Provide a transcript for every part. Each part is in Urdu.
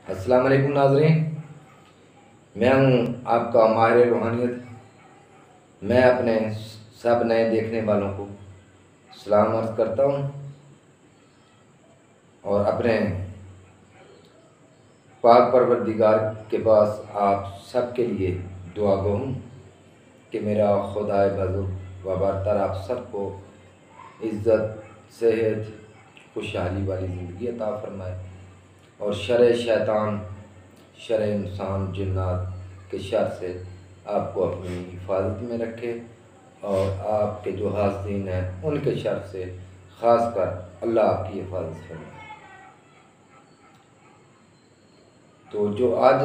السلام علیکم ناظرین، میں ہوں آپ کا ماہر روحانیت۔ میں اپنے سب نئے دیکھنے والوں کو سلام عرض کرتا ہوں اور اپنے پاک پروردگار کے پاس آپ سب کے لیے دعا گو ہوں کہ میرا خدائے بزرگ و برتر آپ سب کو عزت، صحت، خوشحالی والی زندگی عطا فرمائے اور شر شیطان، شر انسان جنات کے شر سے آپ کو اپنی حفاظت میں رکھے اور آپ کے جو حاسدین ہیں ان کے شر سے خاص کر اللہ آپ کی حفاظت فرمائے۔ تو جو آج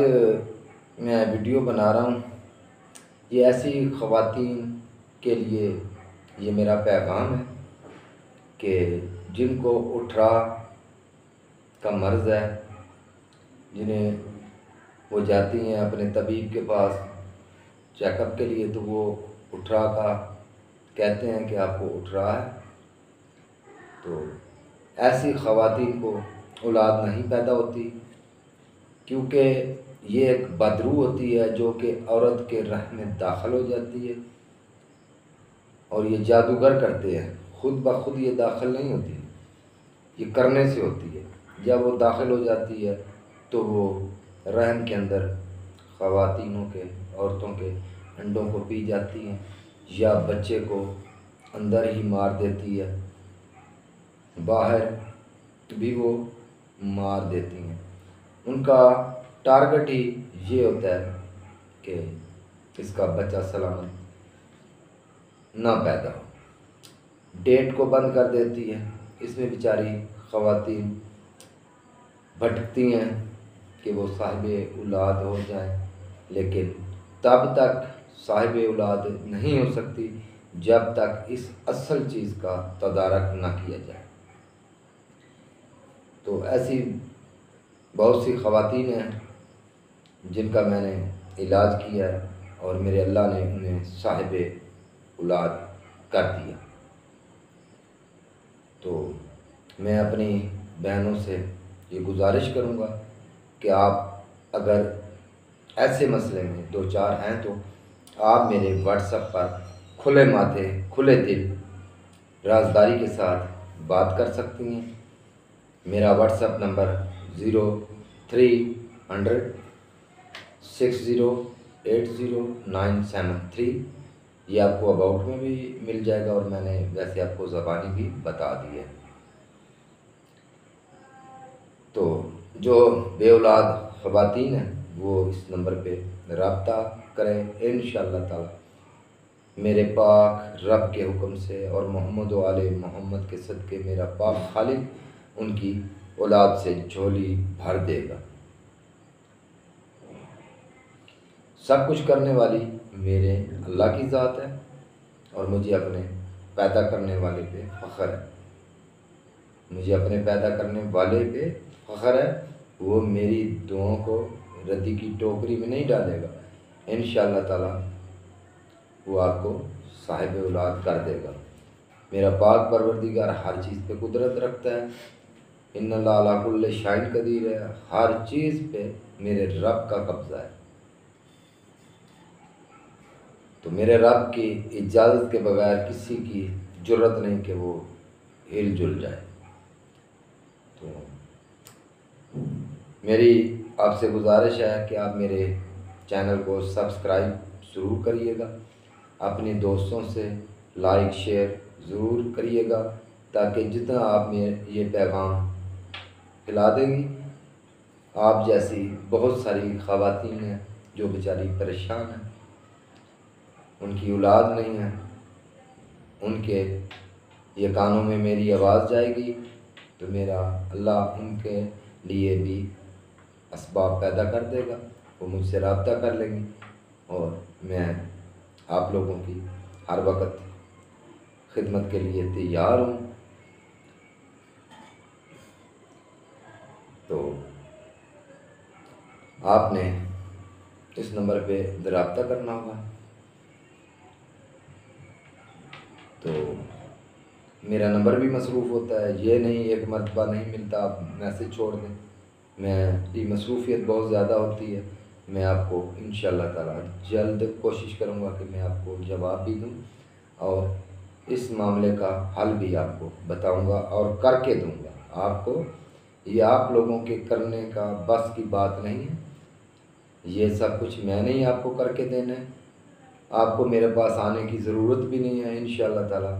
میں ویڈیو بنا رہا ہوں یہ ایسی خواتین کے لیے یہ میرا پیغام ہے کہ جن کو اٹھرا کا مرض ہے، جنہیں وہ جاتی ہیں اپنے طبیب کے پاس چیک اپ کے لیے، تو وہ اٹھرا کا کہتے ہیں کہ آپ کو اٹھرا ہے، تو ایسی خواتین کو اولاد نہیں پیدا ہوتی کیونکہ یہ ایک بدرو ہوتی ہے جو کہ عورت کے رحم میں داخل ہو جاتی ہے اور یہ جادوگر کرتے ہیں، خود بخود یہ داخل نہیں ہوتی، یہ کرنے سے ہوتی ہے۔ جب وہ داخل ہو جاتی ہے تو وہ رحم کے اندر خواتینوں کے، عورتوں کے انڈوں کو پی جاتی ہیں یا بچے کو اندر ہی مار دیتی ہے، باہر بھی وہ مار دیتی ہیں۔ ان کا ٹارگٹ ہی یہ ہوتا ہے کہ اس کا بچہ سلامت نہ پیدا ہو، ڈیٹ کو بند کر دیتی ہے۔ اس میں بیچاری خواتین بھٹکتی ہیں کہ وہ صاحب اولاد ہو جائیں، لیکن تب تک صاحب اولاد نہیں ہو سکتی جب تک اس اصل چیز کا تدارک نہ کیا جائے۔ تو ایسی بہت سی خواتین ہیں جن کا میں نے علاج کیا ہے اور میرے اللہ نے انہیں صاحب اولاد کر دیا۔ تو میں اپنی بہنوں سے یہ گزارش کروں گا کہ آپ اگر ایسے مسئلے میں دو چار ہیں تو آپ میرے واٹس ایپ پر کھلے ماتھے، کھلے دل، رازداری کے ساتھ بات کر سکتی ہیں۔ میرا واٹس ایپ نمبر 030060800973، یہ آپ کو اباؤٹ میں بھی مل جائے گا اور میں نے ویسے آپ کو زبانی بھی بتا دی ہے۔ تو جو بے اولاد خواتین ہیں وہ اس نمبر پہ رابطہ کریں، انشاءاللہ تعالی میرے پاک رب کے حکم سے اور محمد و آل محمد کے صدقے میرا پاک خالق ان کی اولاد سے جھولی بھر دے گا۔ سب کچھ کرنے والی میرے اللہ کی ذات ہے اور مجھے اپنے پیدا کرنے والے پہ فخر ہے، مجھے اپنے پیدا کرنے والے پہ فخر ہے۔ وہ میری دعاؤں کو ردی کی ٹوکری میں نہیں ڈالے گا، انشاءاللہ تعالی وہ آپ کو صاحب اولاد کر دے گا۔ میرا پاک پروردگار ہر چیز پہ قدرت رکھتا ہے، ان اللہ علی کل شیء قدیر ہے، ہر چیز پہ میرے رب کا قبضہ ہے۔ تو میرے رب کی اجازت کے بغیر کسی کی جرت نہیں کہ وہ ہل جل جائے۔ تو میری آپ سے گزارش ہے کہ آپ میرے چینل کو سبسکرائب ضرور کریے گا، اپنے دوستوں سے لائک شیئر ضرور کریے گا تاکہ جتنا آپ میں یہ پیغام پھیلا دیں گی، آپ جیسی بہت ساری خواتین ہیں جو بیچاری پریشان ہیں، ان کی اولاد نہیں ہے، ان کے یہ کانوں میں میری آواز جائے گی تو میرا اللہ ان کے لیے بھی اسباب پیدا کر دے گا، وہ مجھ سے رابطہ کر لیں گی اور میں آپ لوگوں کی ہر وقت خدمت کے لیے تیار ہوں۔ تو آپ نے اس نمبر پہ رابطہ کرنا ہوگا۔ تو میرا نمبر بھی مصروف ہوتا ہے، یہ نہیں ایک مرتبہ نہیں ملتا آپ میسج چھوڑ دیں، میری مصروفیت بہت زیادہ ہوتی ہے، میں آپ کو انشاءاللہ تعالیٰ جلد کوشش کروں گا کہ میں آپ کو جواب بھی دوں اور اس معاملے کا حل بھی آپ کو بتاؤں گا اور کر کے دوں گا آپ کو۔ یہ آپ لوگوں کے کرنے کا بس کی بات نہیں ہے، یہ سب کچھ میں نے ہی آپ کو کر کے دینا ہے، آپ کو میرے پاس آنے کی ضرورت بھی نہیں ہے۔ انشاءاللہ تعالیٰ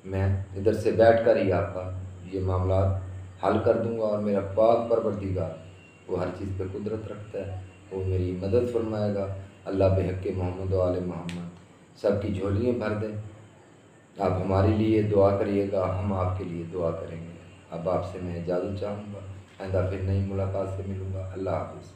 میں ادھر سے بیٹھ کر ہی آپ کا یہ معاملات حل کر دوں گا، اور میرا پاک پروردگار وہ ہر چیز پہ قدرت رکھتا ہے، وہ میری مدد فرمائے گا۔ اللہ بحق محمد و آل محمد سب کی جھولیاں بھر دیں۔ آپ ہمارے لیے دعا کریے گا، ہم آپ کے لیے دعا کریں گے۔ اب آپ سے میں اجازت چاہوں گا، آئندہ پھر نئی ملاقات سے ملوں گا۔ اللہ حافظ۔